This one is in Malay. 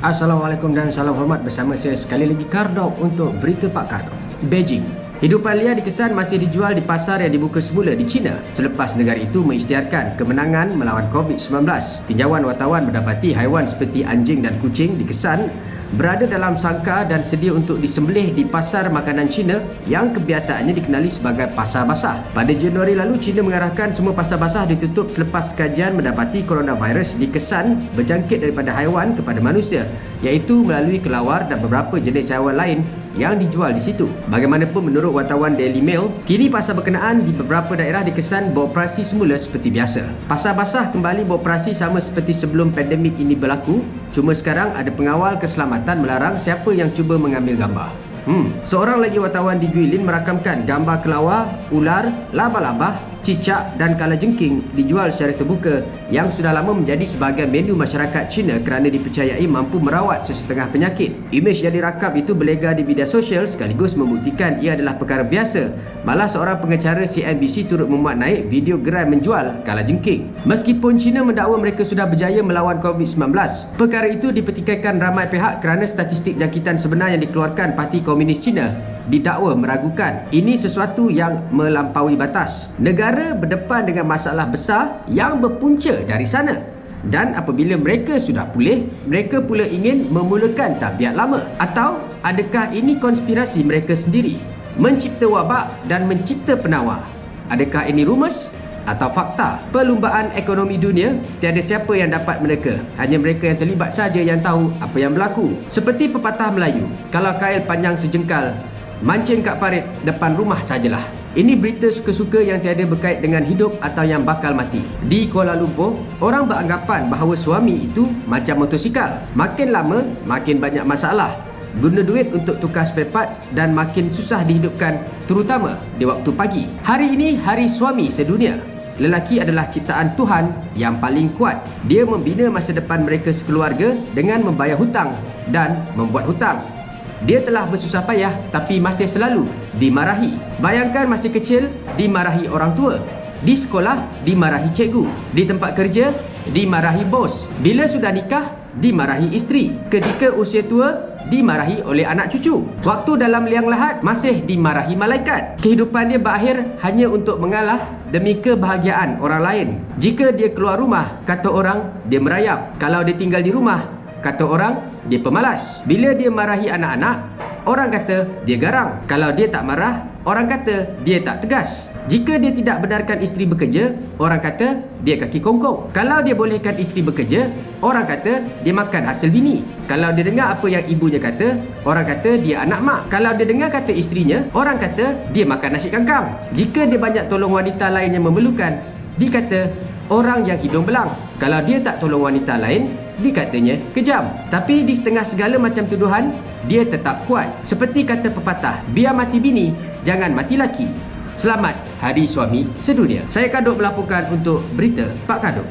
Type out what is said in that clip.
Assalamualaikum dan salam hormat, bersama saya sekali lagi Kardok untuk berita Pak Kardok. Beijing. Hidupan liar dikesan masih dijual di pasar yang dibuka semula di China selepas negara itu mengisytiharkan kemenangan melawan COVID-19. Tinjauan wartawan mendapati haiwan seperti anjing dan kucing dikesan berada dalam sangkar dan sedia untuk disembelih di pasar makanan China yang kebiasaannya dikenali sebagai pasar basah. Pada Januari lalu, China mengarahkan semua pasar basah ditutup selepas kajian mendapati coronavirus dikesan berjangkit daripada haiwan kepada manusia, iaitu melalui kelawar dan beberapa jenis haiwan lain yang dijual di situ. Bagaimanapun, menurut wartawan Daily Mail, kini pasar berkenaan di beberapa daerah dikesan beroperasi semula seperti biasa. Pasar basah kembali beroperasi sama seperti sebelum pandemik ini berlaku, cuma sekarang ada pengawal keselamatan melarang siapa yang cuba mengambil gambar. Seorang lagi wartawan di Guilin merakamkan gambar kelawar, ular, laba-laba, cicak dan kalajengking dijual secara terbuka yang sudah lama menjadi sebahagian menu masyarakat China kerana dipercayai mampu merawat sesetengah penyakit. Imej yang dirakam itu berlega di media sosial sekaligus membuktikan ia adalah perkara biasa. Malah seorang pengacara CNBC turut memuat naik video gerai menjual kalajengking. Meskipun China mendakwa mereka sudah berjaya melawan COVID-19, perkara itu dipertikaikan ramai pihak kerana statistik jangkitan sebenar yang dikeluarkan Parti Komunis China didakwa meragukan. Ini sesuatu yang melampaui batas. Negara berdepan dengan masalah besar yang berpunca dari sana. Dan apabila mereka sudah pulih, mereka pula ingin memulakan tabiat lama. Atau adakah ini konspirasi mereka sendiri? Mencipta wabak dan mencipta penawar. Adakah ini rumus atau fakta? Perlumbaan ekonomi dunia, tiada siapa yang dapat menerka. Hanya mereka yang terlibat saja yang tahu apa yang berlaku. Seperti pepatah Melayu, kalau kail panjang sejengkal, mancing kat parit depan rumah sajalah. Ini berita suka-suka yang tiada berkait dengan hidup atau yang bakal mati. Di Kuala Lumpur, orang beranggapan bahawa suami itu macam motosikal. Makin lama, makin banyak masalah. Guna duit untuk tukar spare part dan makin susah dihidupkan, terutama di waktu pagi. Hari ini hari suami sedunia. Lelaki adalah ciptaan Tuhan yang paling kuat. Dia membina masa depan mereka sekeluarga dengan membayar hutang dan membuat hutang. Dia telah bersusah payah tapi masih selalu dimarahi. Bayangkan masih kecil dimarahi orang tua, di sekolah dimarahi cikgu, di tempat kerja dimarahi bos, bila sudah nikah dimarahi isteri, ketika usia tua dimarahi oleh anak cucu, waktu dalam liang lahat masih dimarahi malaikat. Kehidupan dia berakhir hanya untuk mengalah demi kebahagiaan orang lain. Jika dia keluar rumah, kata orang dia merayap. Kalau dia tinggal di rumah, kata orang dia pemalas. Bila dia marahi anak-anak, orang kata dia garang. Kalau dia tak marah, orang kata dia tak tegas. Jika dia tidak benarkan isteri bekerja, orang kata dia kaki kongkong. Kalau dia bolehkan isteri bekerja, orang kata dia makan hasil bini. Kalau dia dengar apa yang ibunya kata, orang kata dia anak mak. Kalau dia dengar kata isterinya, orang kata dia makan nasi kangkang. Jika dia banyak tolong wanita lain yang memerlukan, dikata orang yang hidung belang. Kalau dia tak tolong wanita lain, dikatanya kejam. Tapi di setengah segala macam tuduhan, dia tetap kuat. Seperti kata pepatah, biar mati bini, jangan mati laki. Selamat Hari Suami Sedunia. Saya Kardok melaporkan untuk berita Pak Kardok.